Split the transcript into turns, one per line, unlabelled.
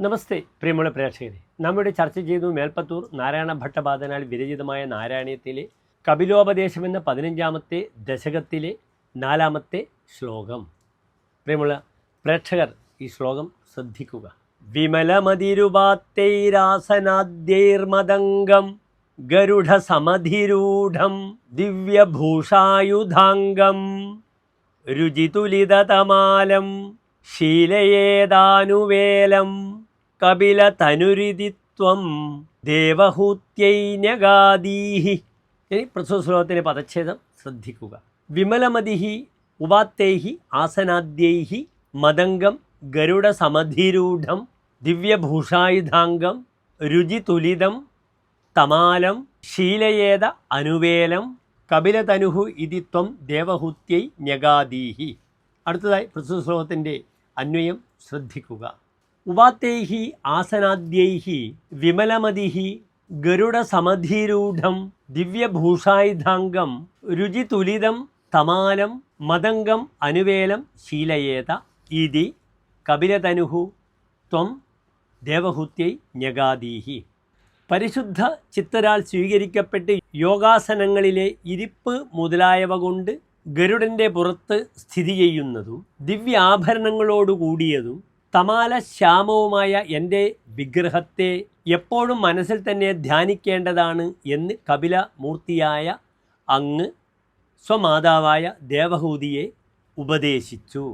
നമസ്തേ പ്രിയമുള്ള പ്രേക്ഷകരെ, നമ്മുടെ ചർച്ച ചെയ്തു മേൽപ്പത്തൂർ നാരായണ ഭട്ടപാദനാൽ വിരചിതമായ നാരായണീയത്തിലെ കപിലോപദേശം എന്ന 15ാമത്തെ ദശകത്തിലെ 4ാമത്തെ ശ്ലോകം. പ്രിയമുള്ള പ്രേക്ഷകർ, ഈ ശ്ലോകം ശ്രദ്ധിക്കുക. വിമലമതിരുപാത്തൈരാസനാദ്യൈർമദംഗം ഗരുഡസമധിരൂഢം ദിവ്യഭൂഷായുധാംഗം രുചിതുലിതതമാലം ശീലയേതാനുവേലം കപിലതനുരിതിത്വം ദേവഹൂത്യൈന്യഗാദീഹി. ഇനി പ്രസ്തുത ശ്ലോകത്തിലെ പദച്ഛേദം ശ്രദ്ധിക്കുക. വിമലമതിഹി ഉപാത്തൈഹി ആസനാദ്യൈഹി മദംഗം ഗരുഡസമധിരൂഢം ദിവ്യഭൂഷായുധാംഗം രുചിതുലിതം തമാലം ശീലയേത അനുവേലം കപിലതനുഹു ഇതി ത്വം ദേവഹൂത്യൈ ന്യഗാദീഹി. അടുത്തതായി പ്രസ്തുത ശ്ലോകത്തിൻ്റെ അന്വയം ശ്രദ്ധിക്കുക. ഉപാത്തൈഹി ആസനാദ്യൈഹി വിമലമതിഹി ഗരുഡസമധിരൂഢം ദിവ്യഭൂഷായുധാംഗം രുചിതുലിതം തമാലം മദംഗം അനുവേലം ശീലയേത ഇതി കപിലതനുഹു ത്വം ദേവഹൂത്യൈ ന്യഗാദീഹി. പരിശുദ്ധ ചിത്തരാൽ സ്വീകരിക്കപ്പെട്ട് യോഗാസനങ്ങളിലെ ഇരിപ്പ് മുതലായവ കൊണ്ട് ഗരുഡൻ്റെ പുറത്ത് സ്ഥിതി ചെയ്യുന്നതും ദിവ്യാഭരണങ്ങളോടുകൂടിയതും തമാല ശ്യാമവുമായ എൻ്റെ വിഗ്രഹത്തെ എപ്പോഴും മനസ്സിൽ തന്നെ ധ്യാനിക്കേണ്ടതാണ് എന്ന് കപില മൂർത്തിയായ അങ്ങ് സ്വമാതാവായ ദേവഹൂതിയെ ഉപദേശിച്ചു.